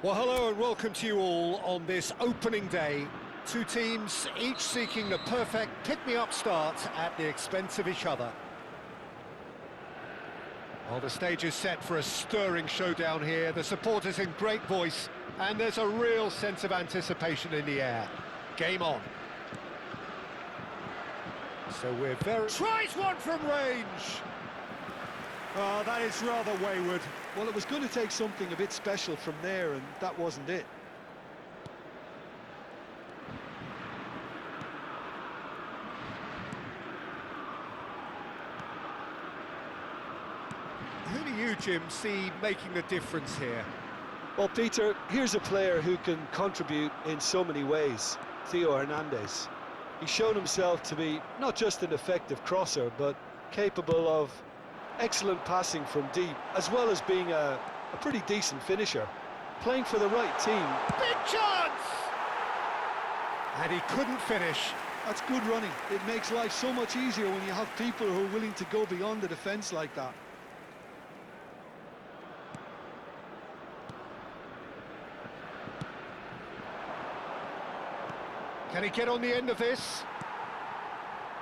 Well, hello and welcome to you all on this opening day. Two teams, each seeking the perfect pick-me-up start at the expense of each other. Well, the stage is set for a stirring showdown here. The supporters in great voice, and there's a real sense of anticipation in the air. Game on. So we're very... Tries one from range! Oh, that is rather wayward. Well, it was going to take something a bit special from there, and that wasn't it. Who do you, Jim, see making the difference here? Well, Peter, here's a player who can contribute in so many ways. Theo Hernandez. He's shown himself to be not just an effective crosser, but capable of excellent passing from deep, as well as being a pretty decent finisher. Playing for the right team. Big chance! And he couldn't finish. That's good running. It makes life so much easier when you have people who are willing to go beyond the defence like that. Can he get on the end of this?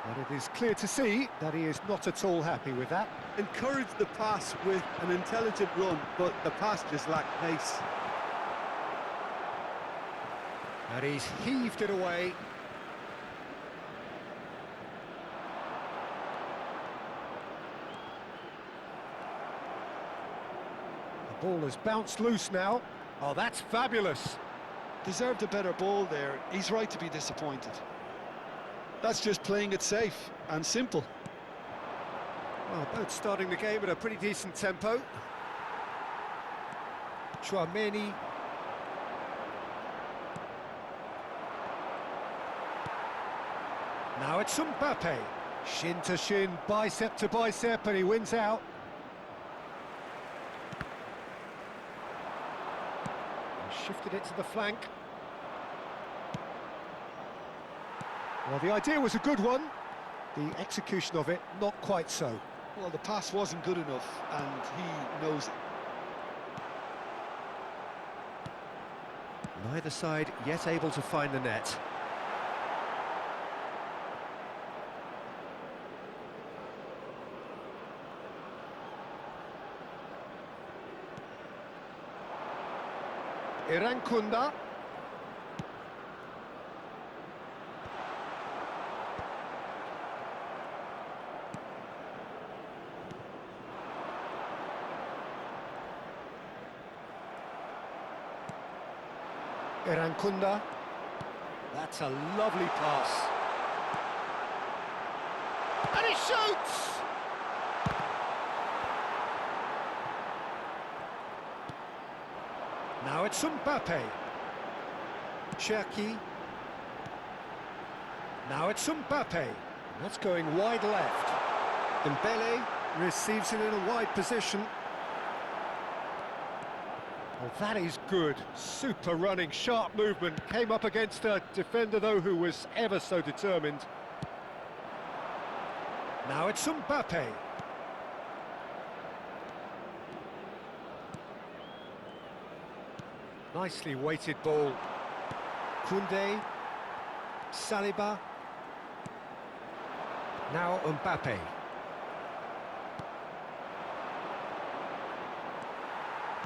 But it is clear to see that he is not at all happy with that. Encourage the pass with an intelligent run, but the pass just lacked pace. And he's heaved it away. The ball has bounced loose now. Oh, that's fabulous. Deserved a better ball there. He's right to be disappointed. That's just playing it safe and simple. Well, both starting the game at a pretty decent tempo. Tchouaméni. Now it's Mbappe. Shin to shin, bicep to bicep, and he wins out. He shifted it to the flank. Well, the idea was a good one. The execution of it, not quite so. Well, the pass wasn't good enough, and he knows it. Neither side yet able to find the net. Irankunda. Irankunda. That's a lovely pass. And he shoots! Now it's Mbappe. Cherki. Now it's Mbappe. That's going wide left. Dembele receives it in a wide position. Well, that is good. Super running, sharp movement. Came up against a defender, though, who was ever so determined. Now it's Mbappe. Nicely weighted ball. Koundé. Saliba. Now Mbappe.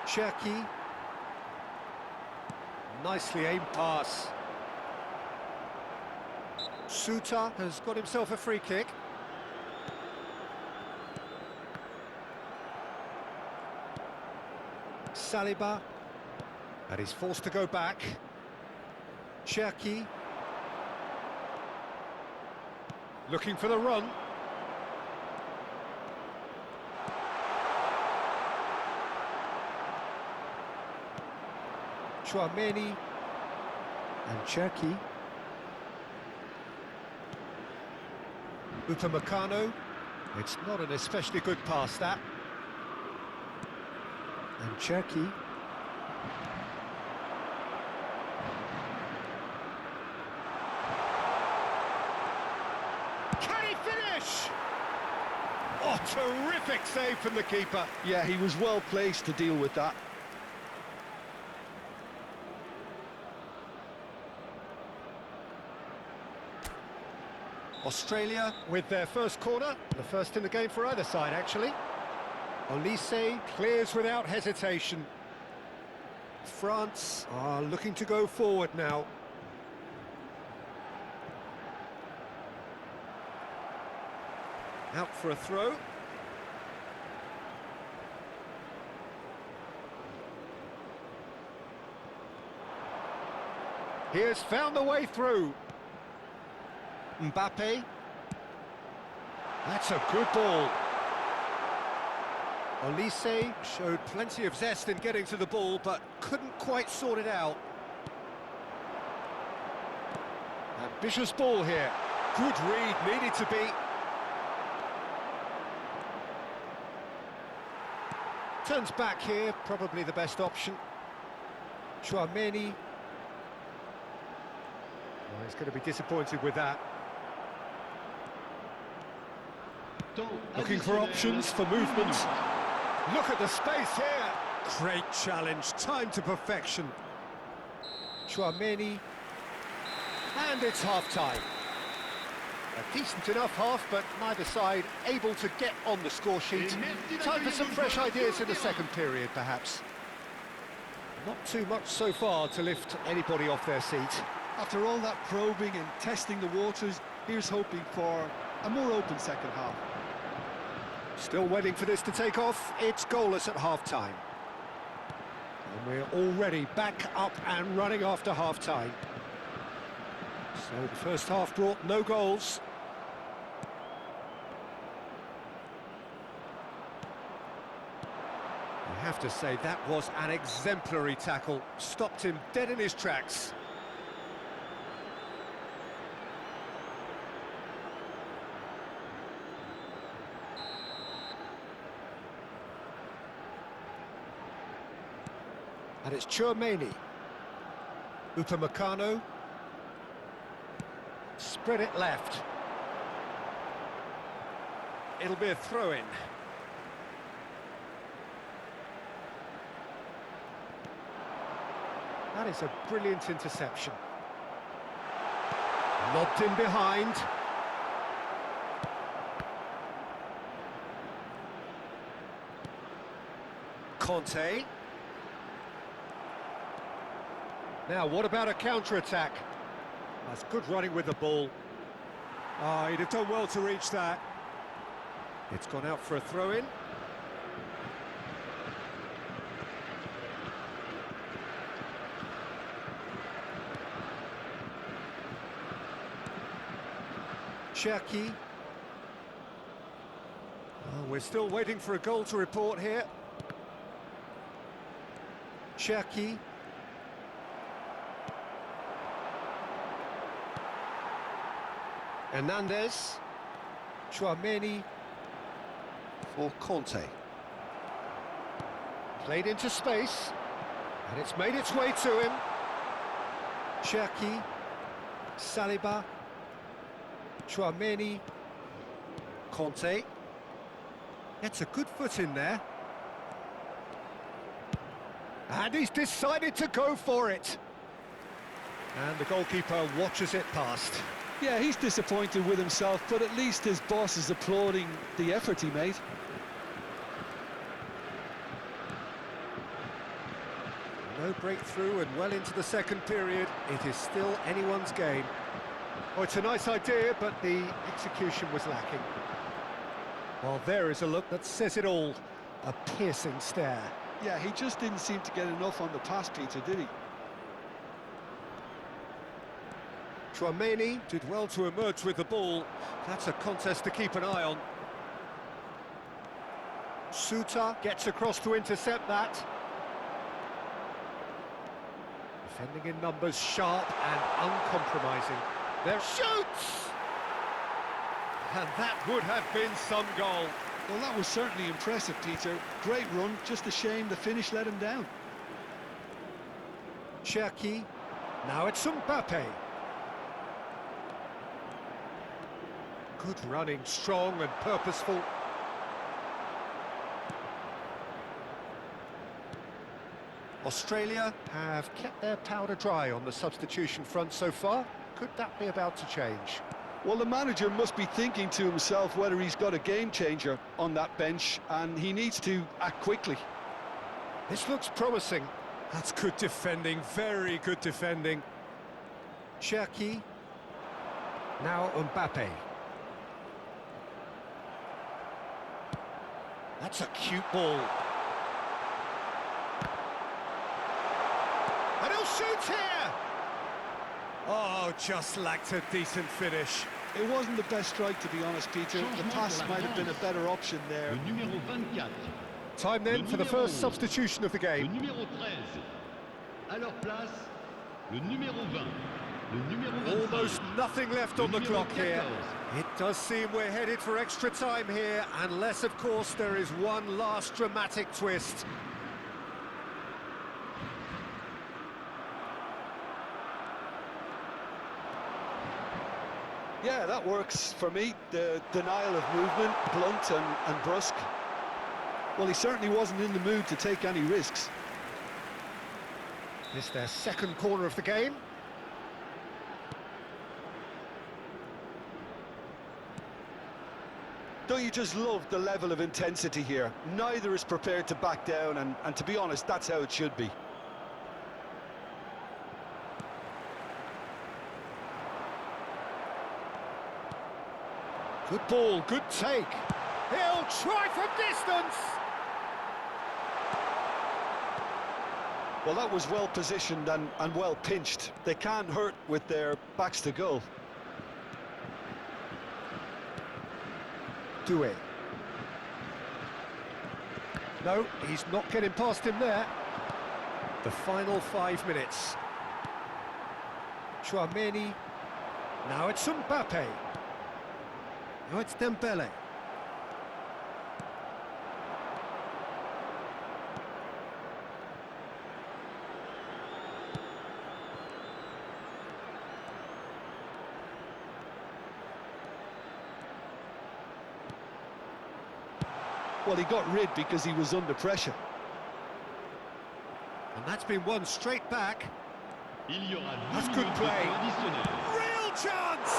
Cherki. Nicely aimed pass. Suta has got himself a free kick. Saliba. And he's forced to go back. Cherki. Looking for the run. Tchouaméni and Cherki. Upamecano. It's not an especially good pass, that. And Cherki. Can he finish? Oh, terrific save from the keeper. Yeah, he was well placed to deal with that. Australia with their first corner, the first in the game for either side, actually. Olise clears without hesitation. France are looking to go forward now. Out for a throw. He has found the way through. Mbappe. That's a good ball. Olise showed plenty of zest in getting to the ball, but couldn't quite sort it out. Ambitious ball here. Good read, needed to be. Turns back here, probably the best option. Tchouaméni. Oh, he's going to be disappointed with that. Looking for options for movement. Look at the space here. Great challenge, timed to perfection. Tchouaméni. And it's half-time. A decent enough half, but neither side able to get on the score sheet. Time for some fresh ideas in the second period, perhaps. Not too much so far to lift anybody off their seat. After all that probing and testing the waters, here's hoping for a more open second half. Still waiting for this to take off. It's goalless at half-time. And we're already back up and running after half-time. So the first half brought no goals. I have to say that was an exemplary tackle. Stopped him dead in his tracks. And it's Tchouaméni. Upamecano. Spread it left. It'll be a throw-in. That is a brilliant interception. Lobbed in behind. Conte. Now, what about a counter-attack? That's good running with the ball. Ah, he'd have done well to reach that. It's gone out for a throw-in. Cherki. Oh, we're still waiting for a goal to report here. Cherki. Hernandez. Tchouaméni for Conte. Played into space, and it's made its way to him. Cherki. Saliba. Tchouaméni. Conte. Gets a good foot in there. And he's decided to go for it. And the goalkeeper watches it past. Yeah, he's disappointed with himself, but at least his boss is applauding the effort he made. No breakthrough and well into the second period. It is still anyone's game. Oh, it's a nice idea, but the execution was lacking. Well, there is a look that says it all. A piercing stare. Yeah, he just didn't seem to get enough on the pass, Peter, did he? Tchouaméni did well to emerge with the ball. That's a contest to keep an eye on. Suter gets across to intercept that. Defending in numbers, sharp and uncompromising. There shoots! And that would have been some goal. Well, that was certainly impressive, Peter. Great run, just a shame the finish let him down. Cherki. Now it's Mbappe. Good running, strong and purposeful. Australia have kept their powder dry on the substitution front so far. Could that be about to change? Well, the manager must be thinking to himself whether he's got a game changer on that bench, and he needs to act quickly. This looks promising. That's good defending, very good defending. Cherki. Now Mbappe. That's a cute ball. And he'll shoot here! Oh, just lacked a decent finish. It wasn't the best strike, to be honest, Peter. The pass might have been a better option there. Le numéro 24. Time then for the first substitution of the Le game. numéro 13. À leur place, le numéro 20. Le numéro 25. Almost nothing left on the Le numéro clock here. 14. It does seem we're headed for extra time here, unless, of course, there is one last dramatic twist. Yeah, that works for me. The denial of movement, blunt and brusque. Well, he certainly wasn't in the mood to take any risks. It's their second corner of the game. Don't you just love the level of intensity here? Neither is prepared to back down, and to be honest, that's how it should be. Good ball, good take. He'll try from distance. Well, that was well positioned and well pinched. They can't hurt with their backs to goal. Doué. No, he's not getting past him there. The final 5 minutes. Chouameni. Now it's Mbappe. Now it's Dembele. Well, he got rid because he was under pressure. And that's been won straight back. Il y aura 2 That's good minutes de play. temps additionnel. Real chance!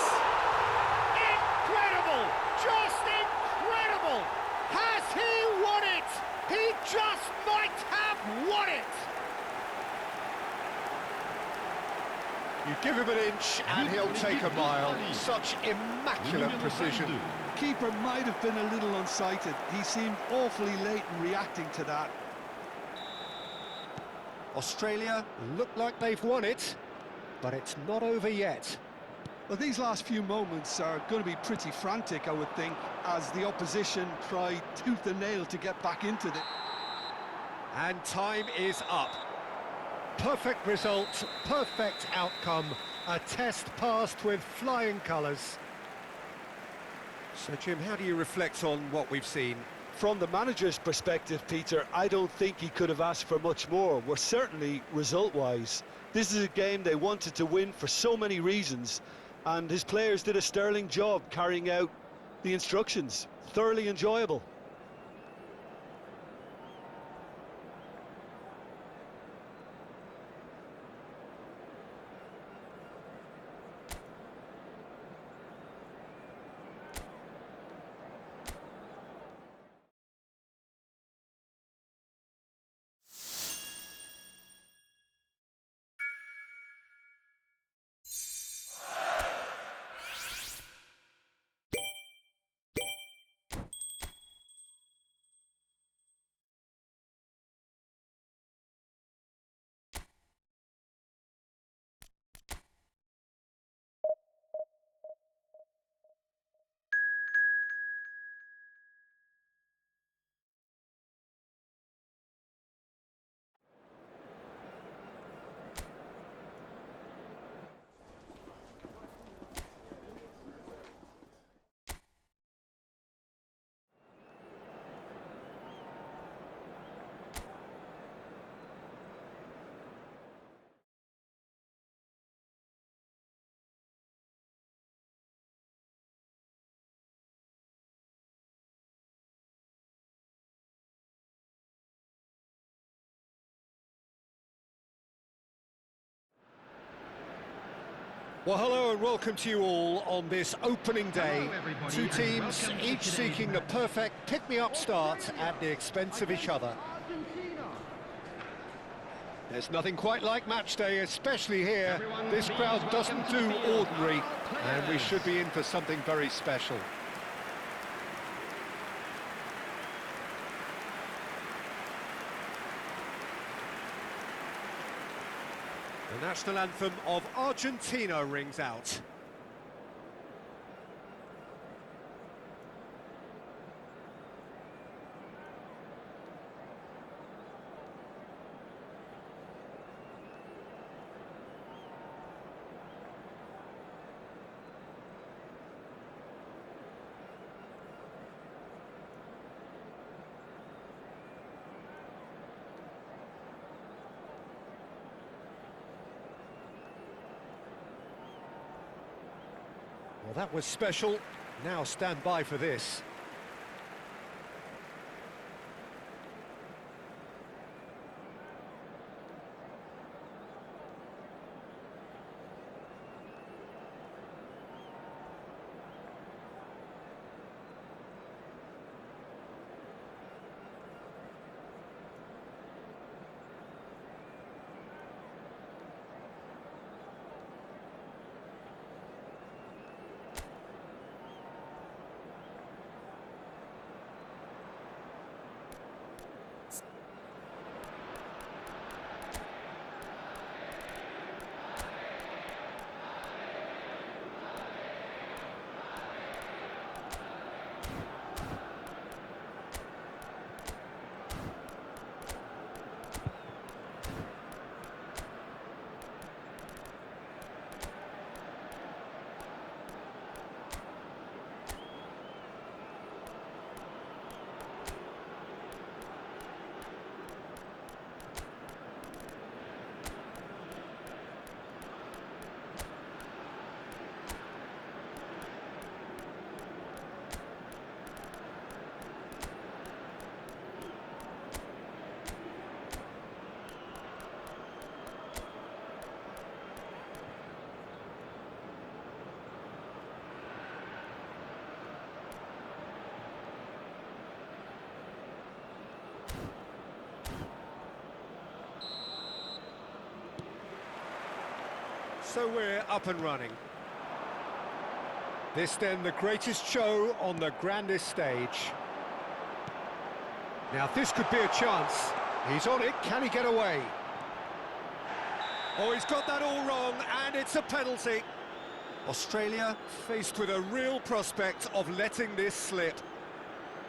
Incredible! Just incredible! Has he won it? He just might have won it! You give him an inch and he'll take a mile. Such immaculate precision. Keeper might have been a little unsighted. He seemed awfully late in reacting to that. Australia look like they've won it, but it's not over yet. Well, these last few moments are going to be pretty frantic, I would think, as the opposition try tooth and nail to get back into it. And time is up. Perfect result, perfect outcome. A test passed with flying colours. So, Jim, how do you reflect on what we've seen? From the manager's perspective, Peter, I don't think he could have asked for much more. Well, certainly result-wise. This is a game they wanted to win for so many reasons, and his players did a sterling job carrying out the instructions. Thoroughly enjoyable. Well, hello and welcome to you all on this opening day. Hello, everybody, Two and teams, welcome to each today's seeking the match. perfect pick-me-up start at the expense of each other. There's nothing quite like match day, especially here. Everyone, This please crowd welcome doesn't to the do field ordinary, our and we players. should be in for something very special. The national anthem of Argentina rings out. Well, that was special. Now stand by for this. So we're up and running. This then the greatest show on the grandest stage. Now this could be a chance. He's on it, can he get away? Oh, he's got that all wrong, and it's a penalty. Australia faced with a real prospect of letting this slip.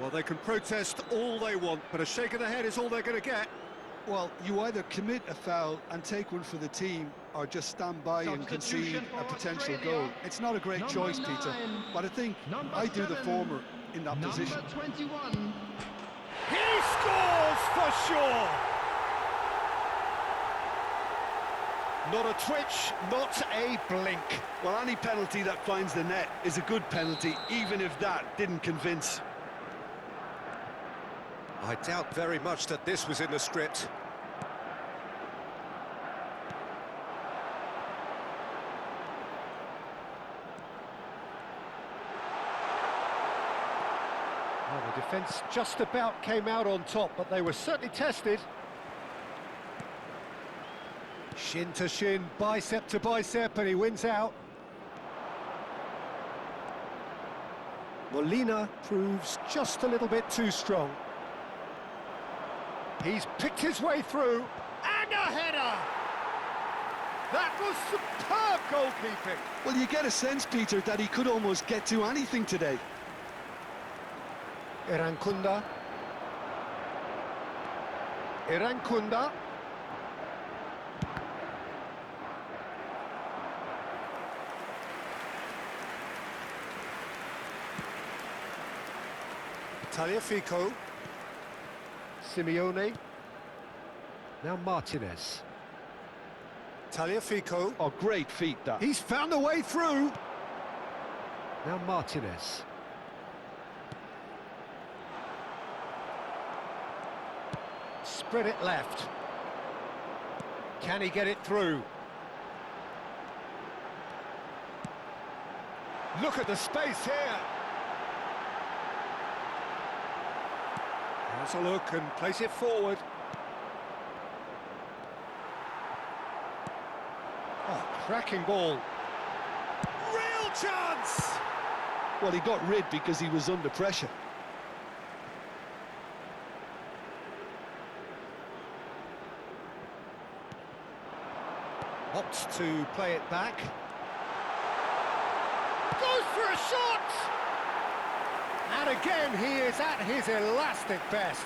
Well, they can protest all they want, but a shake of the head is all they're going to get. Well, you either commit a foul and take one for the team, or just stand by and concede Substitution a for potential Australia. goal. It's not a great Number choice, Peter, 9. but I think Number I do the 7. former in that Number position. 21. He scores for sure! Not a twitch, not a blink. Well, any penalty that finds the net is a good penalty, even if that didn't convince. I doubt very much that this was in the script. Well, the defence just about came out on top, but they were certainly tested. Shin to shin, bicep to bicep, and he wins out. Molina proves just a little bit too strong. He's picked his way through, and a header! That was superb goalkeeping. Well, you get a sense, Peter, that he could almost get to anything today. Irankunda. Irankunda. Tagliafico. Simeone. Now Martinez. Tagliafico. Oh, great feat, that. He's found a way through. Now Martinez. Spread it left. Can he get it through? Look at the space here. Has a look and place it forward. Oh, cracking ball. Real chance! Well, he got rid because he was under pressure. Opts to play it back. Goes for a shot! And again, he is at his elastic best.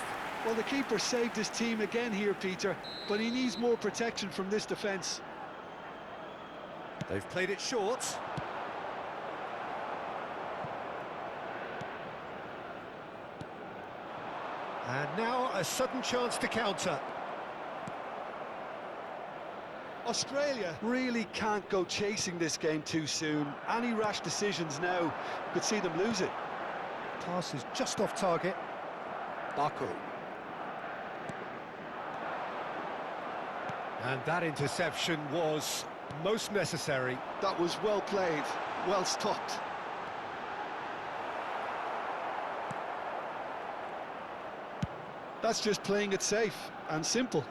Well, the keeper saved his team again here, Peter, but he needs more protection from this defence. They've played it short. And now a sudden chance to counter. Australia really can't go chasing this game too soon. Any rash decisions now could see them lose it. Pass is just off target. Baku. And that interception was most necessary. That was well played, well stopped. That's just playing it safe and simple.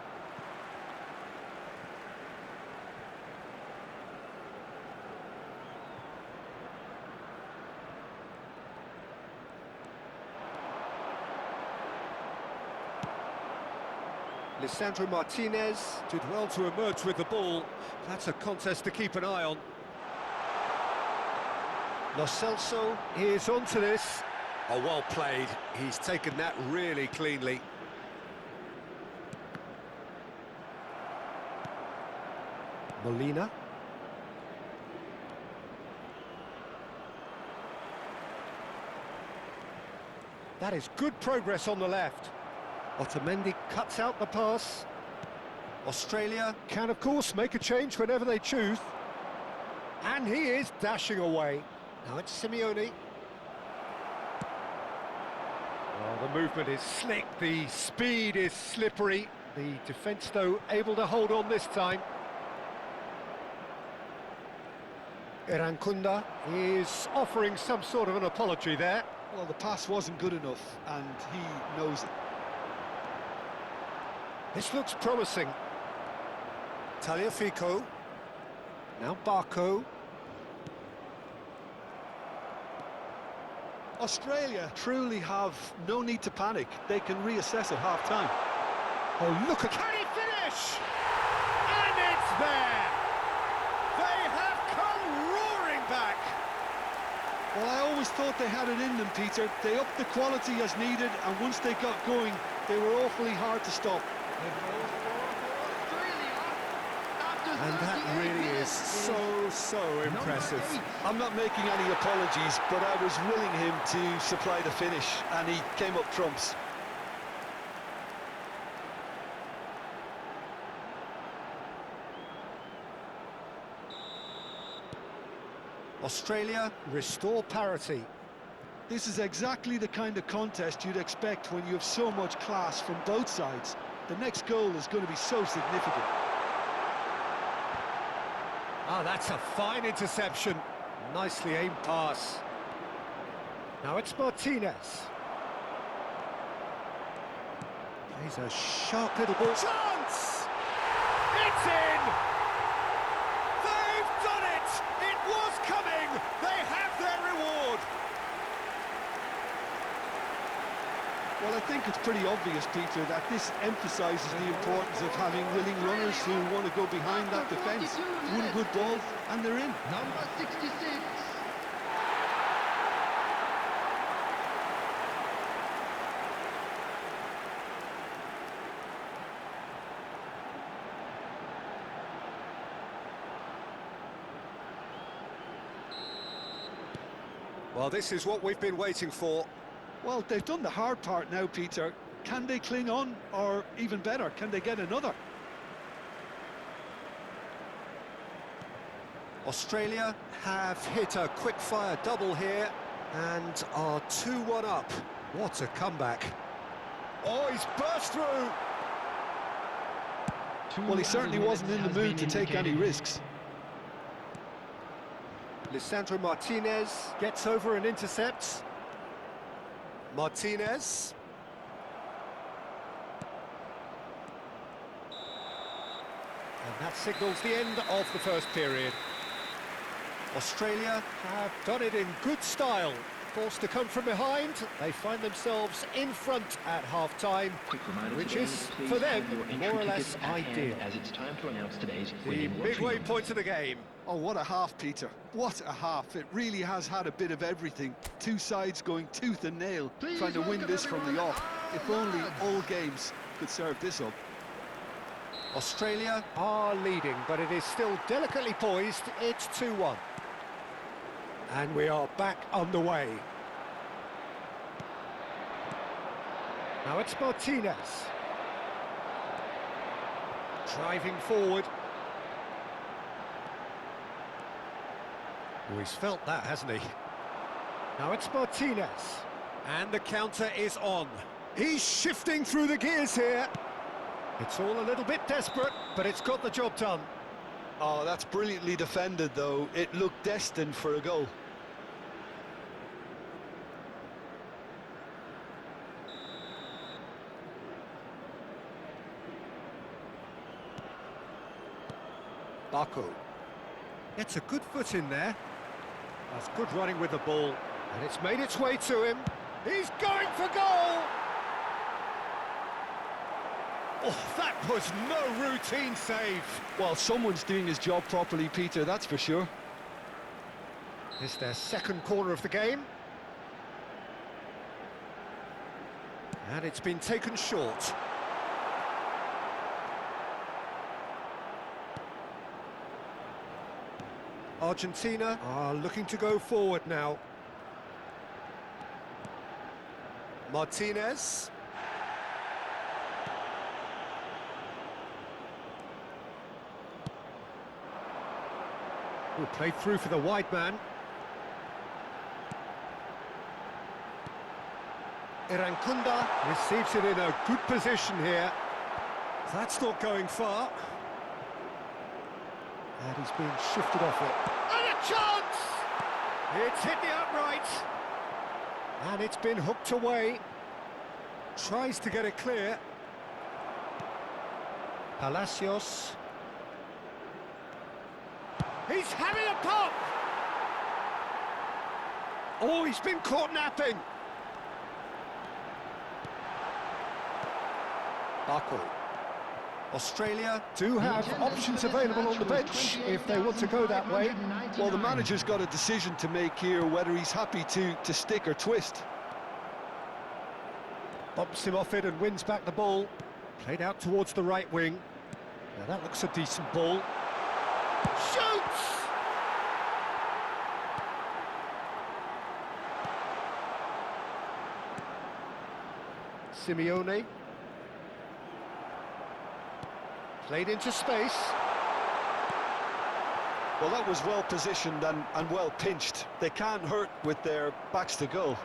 Lisandro Martinez did well to emerge with the ball. That's a contest to keep an eye on. Lo Celso is onto this. Oh, well played. He's taken that really cleanly. Molina. That is good progress on the left. Otamendi cuts out the pass. Australia can, of course, make a change whenever they choose. And he is dashing away. Now it's Simeone. Well, the movement is slick, the speed is slippery. The defence, though, able to hold on this time. Irankunda is offering some sort of an apology there. Well, the pass wasn't good enough, and he knows it. This looks promising. Tagliafico. Now Baku. Australia truly have no need to panic. They can reassess at half-time. Oh, look at... Can he finish? And it's there! They have come roaring back! Well, I always thought they had it in them, Peter. They upped the quality as needed, and once they got going, they were awfully hard to stop. And that really is so impressive. I'm not making any apologies, but I was willing him to supply the finish, and he came up trumps. Australia restore parity. This is exactly the kind of contest you'd expect when you have so much class from both sides. The next goal is going to be so significant. Ah, that's a fine interception. Nicely aimed pass. Now it's Martinez. Plays a sharp little ball. Chance! It's in! They've done it! It was coming! They have their reward! Well, I think it's pretty obvious, Peter, that this emphasises the importance of having willing runners who want to go behind that defence. One good ball, and they're in. Number 66. Well, this is what we've been waiting for. Well, they've done the hard part now, Peter. Can they cling on, or even better, can they get another? Australia have hit a quick-fire double here and are 2-1 up. What a comeback. Oh, he's burst through! Well, he certainly wasn't in the mood to take any risks. Lisandro Martinez gets over and intercepts. Martinez. And that signals the end of the first period. Australia have done it in good style. Forced to come from behind, they find themselves in front at half-time, which is, for them, more or less ideal. As it's time to announce today's The midway point of the game. Oh, what a half, Peter. What a half. It really has had a bit of everything. Two sides going tooth and nail, trying to win this from the off. If only all games could serve this up. Australia are leading, but it is still delicately poised. It's 2-1. And we are back underway. Now it's Martinez. Driving forward. Oh, he's felt that, hasn't he? Now it's Martinez. And the counter is on. He's shifting through the gears here. It's all a little bit desperate, but it's got the job done. Oh, that's brilliantly defended, though. It looked destined for a goal. Baku gets a good foot in there. That's good running with the ball, and it's made its way to him. He's going for goal! Oh, that was no routine save. Well, someone's doing his job properly, Peter, that's for sure. It's their second corner of the game. And it's been taken short. Argentina are looking to go forward now. Martinez. Who played through for the wide man. Irankunda receives it in a good position here. That's not going far. And he's being shifted off it. And a chance! It's hit the upright. And it's been hooked away. Tries to get it clear. Palacios. He's having a pop! Oh, he's been caught napping. Baku. Australia do have options available on the bench if they want to go that way. Well, the manager's got a decision to make here, whether he's happy to stick or twist. Bumps him off it and wins back the ball. Played out towards the right wing. Now that looks a decent ball. Shoots! Simeone. Played into space. Well, that was well positioned and well pinched. They can't hurt with their backs to goal.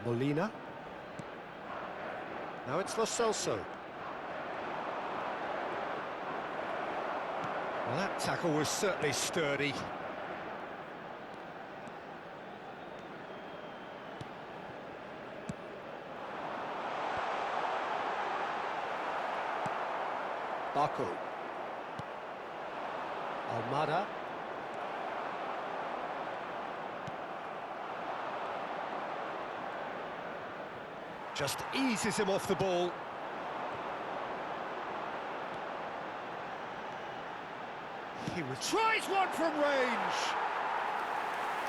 Molina. Now it's Lo Celso. Well, that tackle was certainly sturdy. Baku. Almada. Just eases him off the ball. He tries one from range.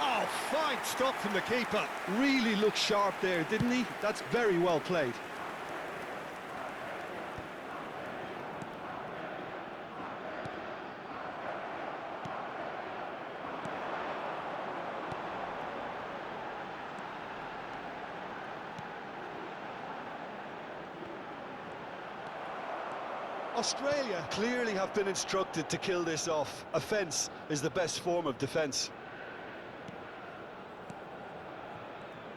Oh, fine stop from the keeper. Really looked sharp there, didn't he? That's very well played. Australia. Clearly have been instructed to kill this off. Offence is the best form of defence.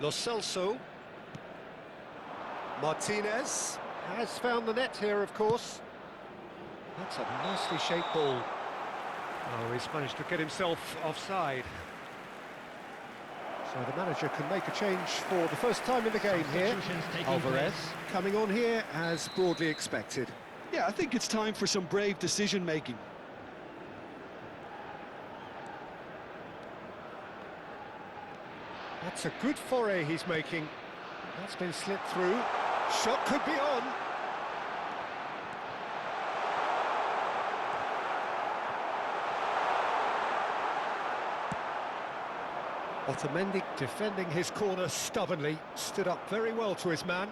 Lo Celso. Martinez has found the net here, of course. That's a nicely shaped ball. Oh, he's managed to get himself offside. So the manager can make a change for the first time in the game here. Substitutions taking Alvarez place. coming on here as broadly expected. Yeah, I think it's time for some brave decision-making. That's a good foray he's making. That's been slipped through. Shot could be on. Otamendi defending his corner stubbornly, stood up very well to his man.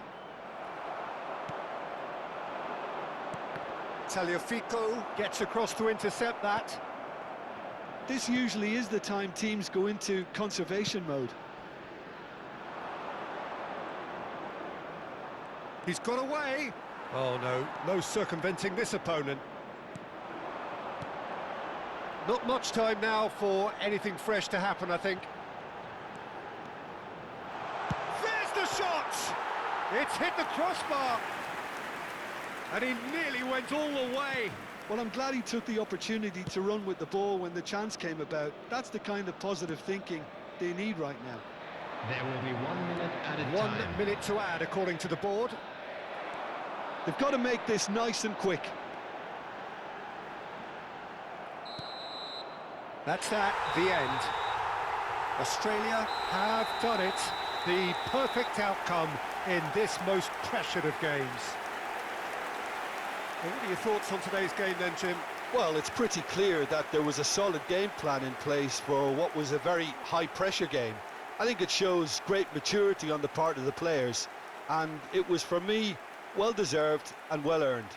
Tagliafico gets across to intercept that. This usually is the time teams go into conservation mode. He's got away. Oh no, no circumventing this opponent. Not much time now for anything fresh to happen, I think. There's the shot! It's hit the crossbar. And he nearly went all the way. Well, I'm glad he took the opportunity to run with the ball when the chance came about. That's the kind of positive thinking they need right now. There will be 1 minute added 1 time. minute to add, according to the board. They've got to make this nice and quick. That's that, the end. Australia have done it. The perfect outcome in this most pressured of games. Well, what are your thoughts on today's game then, Jim? Well, it's pretty clear that there was a solid game plan in place for what was a very high-pressure game. I think it shows great maturity on the part of the players, and it was, for me, well-deserved and well-earned.